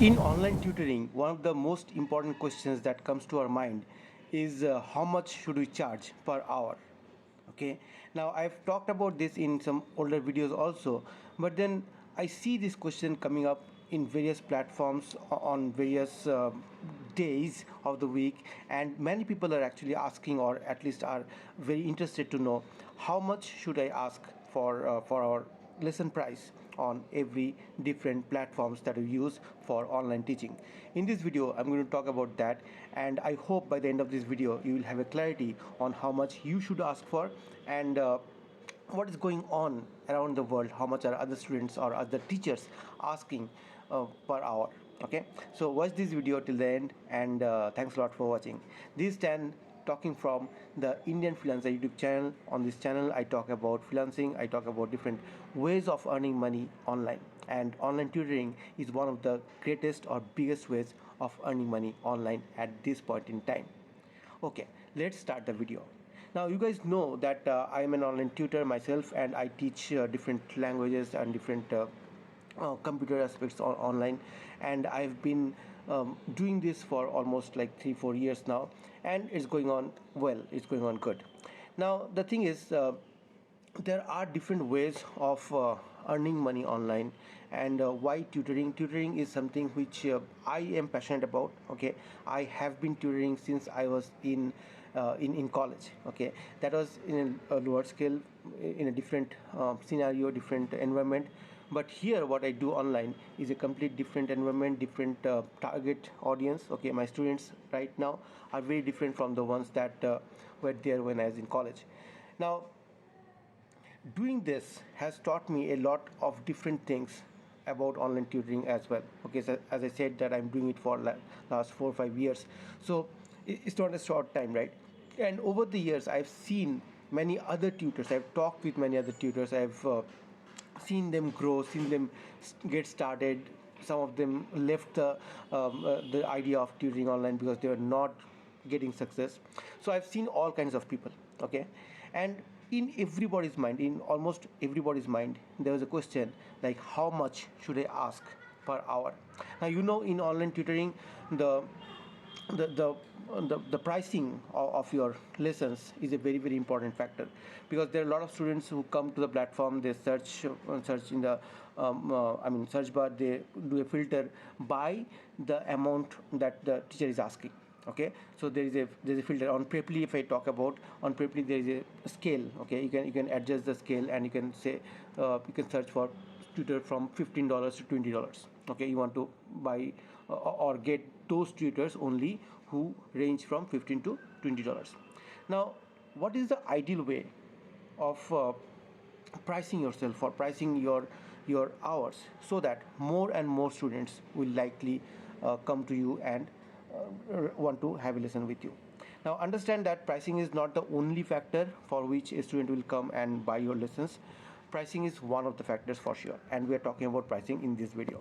In online tutoring, one of the most important questions that comes to our mind is how much should we charge per hour? Okay, now I've talked about this in some older videos also, but then I see this question coming up in various platforms on various days of the week, and many people are actually asking, or at least are very interested to know, how much should I ask for our lesson price on every different platforms that we use for online teaching. In this video I'm going to talk about that, and I hope by the end of this video you will have a clarity on how much you should ask for, and what is going on around the world, how much are other students or other teachers asking per hour. Okay, so watch this video till the end, and thanks a lot for watching. This 10 talking from the Indian Freelancer YouTube channel. On this channel I talk about freelancing, I talk about different ways of earning money online, and online tutoring is one of the greatest or biggest ways of earning money online at this point in time. Okay, let's start the video. Now you guys know that I am an online tutor myself, and I teach different languages and different computer aspects online, and I've been doing this for almost like 3-4 years now, and it's going on well, it's going on good. Now the thing is, there are different ways of earning money online, and why tutoring is something which I am passionate about. Okay, I have been tutoring since I was in college. Okay, that was in a lower scale, in a different scenario, different environment. But here what I do online is a complete different environment, different target audience. Okay, my students right now are very different from the ones that were there when I was in college. Now doing this has taught me a lot of different things about online tutoring as well. Okay, so as I said that I'm doing it for last 4 or 5 years, so it's not a short time, right? And over the years I've seen many other tutors, I've talked with many other tutors, I've seen them grow, seen them get started. Some of them left the idea of tutoring online because they were not getting success. So I've seen all kinds of people. Okay, and in everybody's mind, in almost everybody's mind, there was a question like, how much should I ask per hour? Now in online tutoring, the the pricing of your lessons is a very very important factor, because there are a lot of students who come to the platform, they search in the search bar, they do a filter by the amount that the teacher is asking. Okay, so there's a filter on Preply. If I talk about on Preply, there is a scale. Okay, you can adjust the scale, and you can say you can search for tutor from $15 to $20. Okay, you want to buy or get those tutors only who range from $15 to $20. Now what is the ideal way of pricing yourself, or pricing your hours, so that more and more students will likely come to you and want to have a lesson with you? Now understand that pricing is not the only factor for which a student will come and buy your lessons. Pricing is one of the factors for sure, and we are talking about pricing in this video.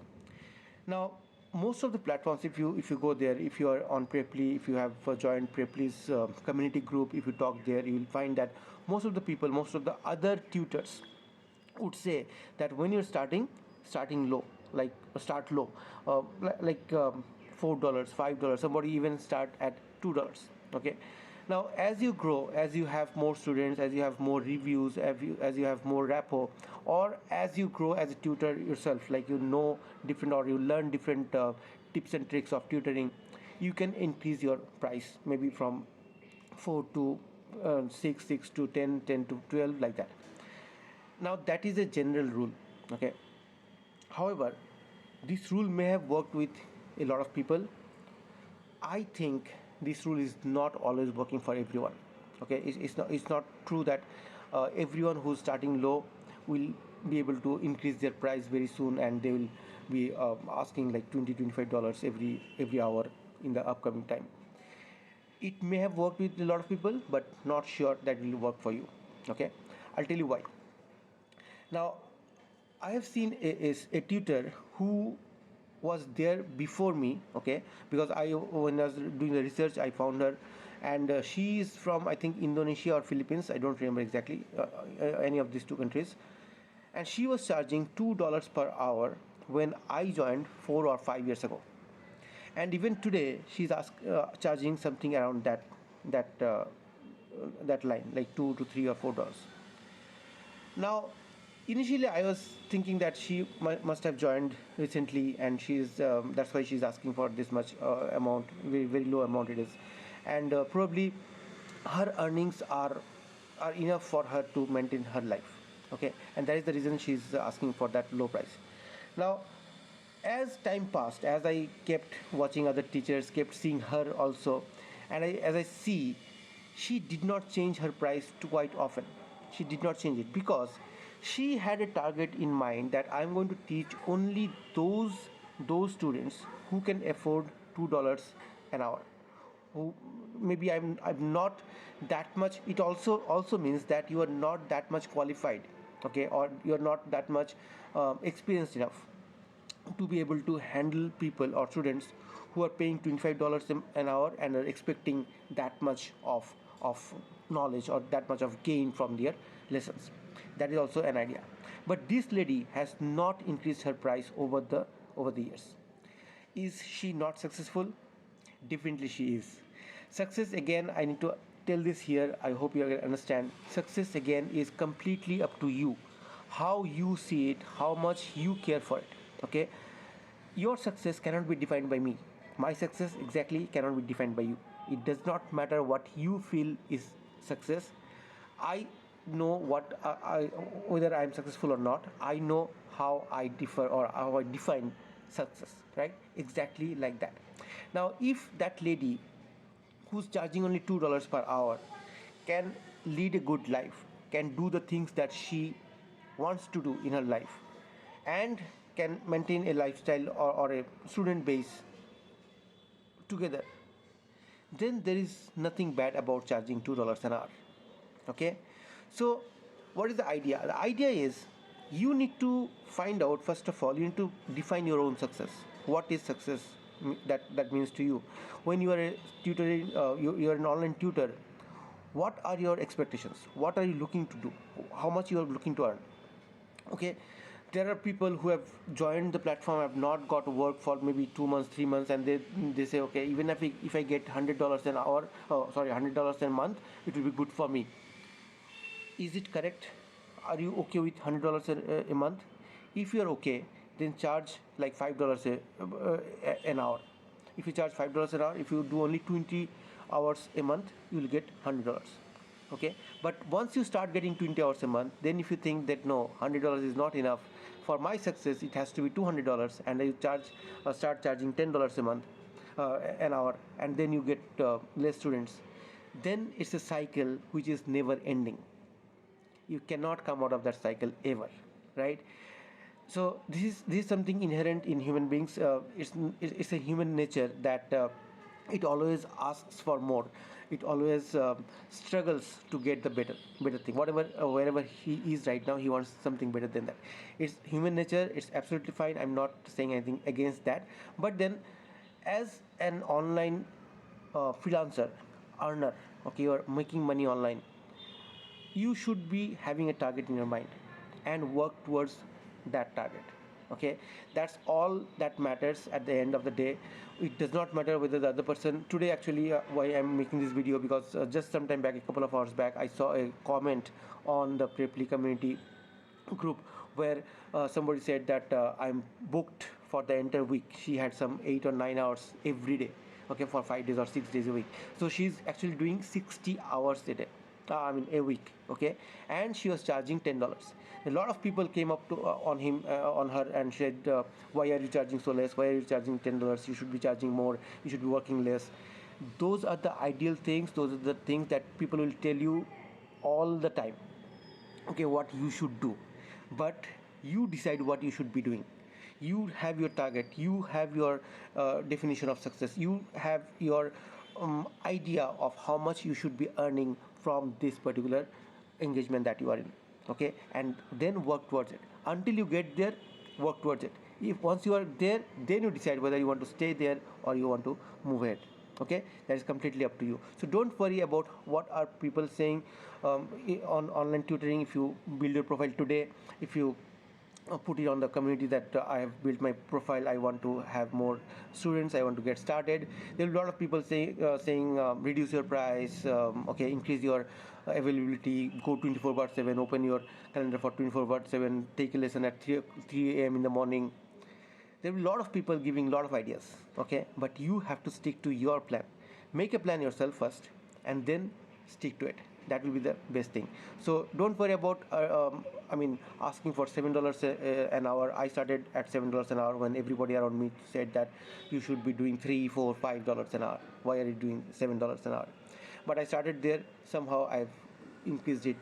Now most of the platforms, if you go there, if you are on Preply, if you have joined Preply's community group, if you talk there, you will find that most of the people, most of the other tutors would say that when you're starting low, like start low, like $4, $5, somebody even start at $2. Okay, now as you grow, as you have more students, as you have more reviews, as you have more rapport, or as you grow as a tutor yourself, like different, or you learn different tips and tricks of tutoring, you can increase your price maybe from 4 to 6, 6 to 10, 10 to 12, like that. Now that is a general rule. Okay, however, this rule may have worked with a lot of people. I think this rule is not always working for everyone. Okay, it's not true that everyone who's starting low will be able to increase their price very soon, and they will be asking like $20-$25 every hour in the upcoming time. It may have worked with a lot of people, but not sure that will work for you. Okay, I'll tell you why. Now I have seen a tutor who was there before me. Okay, because when I was doing the research, I found her, and she is from, I think, Indonesia or Philippines. I don't remember exactly any of these two countries, and she was charging $2 per hour when I joined 4 or 5 years ago. and even today she's charging something around that uh, that line, like 2 to 3 or 4 dollars. Now, initially I was thinking that she must have joined recently, and she's that's why she's asking for this much amount, very very low amount it is, and probably her earnings are enough for her to maintain her life. Okay, and that is the reason she's asking for that low price. Now, as time passed, as I kept watching other teachers, kept seeing her also, and as I see, she did not change her price quite often. She did not change it because she had a target in mind that I'm going to teach only those students who can afford $2 an hour, who maybe I'm not that much. It also means that you are not that much qualified, okay, or you're not that much experienced enough to be able to handle people or students who are paying $25 an hour and are expecting that much of knowledge or that much of gain from their lessons. That is also an idea. But this lady has not increased her price over the years. Is she not successful? Definitely she is. Success, again, I need to tell this here, I hope you understand. Success, again, is completely up to you. How you see it, how much you care for it. Okay? Your success cannot be defined by me. My success exactly cannot be defined by you. It does not matter what you feel is success. I know whether I am successful or not. I know how I differ or how I define success, right? Exactly like that. Now, if that lady who's charging only $2 per hour can lead a good life, can do the things that she wants to do in her life, and can maintain a lifestyle or a student base together, then there is nothing bad about charging $2 an hour. Okay, so what is the idea? The idea is you need to find out, first of all, you need to define your own success. What is success that means to you? When you are a tutoring, you are an online tutor, what are your expectations? What are you looking to do? How much you are looking to earn? Okay, there are people who have joined the platform, have not got work for maybe 2 months, 3 months, and they say, okay, even if I get $100 an hour, sorry, $100 a month, it will be good for me. Is it correct? Are you okay with $100 a month? If you are okay, then charge like $5 an hour. If you charge $5 an hour, if you do only 20 hours a month, you will get $100. Okay, but once you start getting 20 hours a month, then if you think that no, $100 is not enough for my success, it has to be $200, and you start charging $10 a month, an hour, and then you get less students, then it's a cycle which is never ending. You cannot come out of that cycle ever, right? So this is something inherent in human beings. It's a human nature that it always asks for more. It always struggles to get the better thing. Whatever wherever he is right now, he wants something better than that. It's human nature. It's absolutely fine. I'm not saying anything against that. But then, as an online freelancer, earner, okay, you're making money online, you should be having a target in your mind and work towards that target. Okay, that's all that matters at the end of the day. It does not matter whether the other person today, actually, why I'm making this video, because just some time back, a couple of hours back, I saw a comment on the Preply community group where somebody said that I'm booked for the entire week. She had some 8 or 9 hours every day, okay, for 5 days or 6 days a week. So she's actually doing 60 hours a day, I mean a week, okay, and she was charging $10. A lot of people came up to on her and said, why are you charging so less? Why are you charging $10? You should be charging more. You should be working less. Those are the ideal things. Those are the things that people will tell you all the time. Okay, what you should do, but you decide what you should be doing. You have your target. You have your definition of success. You have your idea of how much you should be earning from this particular engagement that you are in. Okay, and then work towards it until you get there. Work towards it. If once you are there, then you decide whether you want to stay there or you want to move ahead. Okay, that is completely up to you. So don't worry about what are people saying on online tutoring. If you build your profile today, if you put it on the community that I have built my profile, I want to have more students, I want to get started. There are a lot of people saying reduce your price, okay, increase your availability, go 24/7, open your calendar for 24/7, take a lesson at 3 a.m. in the morning. There are a lot of people giving a lot of ideas, okay, but you have to stick to your plan. Make a plan yourself first and then stick to it. That will be the best thing. So don't worry about asking for $7 an hour. I started at $7 an hour when everybody around me said that you should be doing $3, $4, $5 an hour. Why are you doing $7 an hour? But I started there. Somehow I've increased it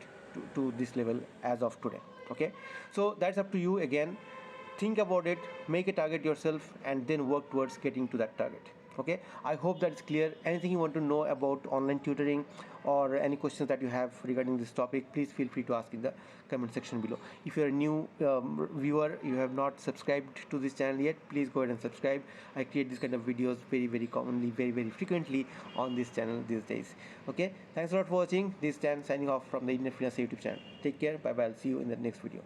to this level as of today. Okay, so that's up to you. Again, think about it, make a target yourself, and then work towards getting to that target. Okay, I hope that is clear. Anything you want to know about online tutoring or any questions that you have regarding this topic, please feel free to ask in the comment section below. If you're a new viewer, you have not subscribed to this channel yet, please go ahead and subscribe. I create this kind of videos very commonly, very frequently on this channel these days. Okay, thanks a lot for watching. This is Dan signing off from the Indian Freelancer YouTube channel. Take care, bye bye. I'll see you in the next video.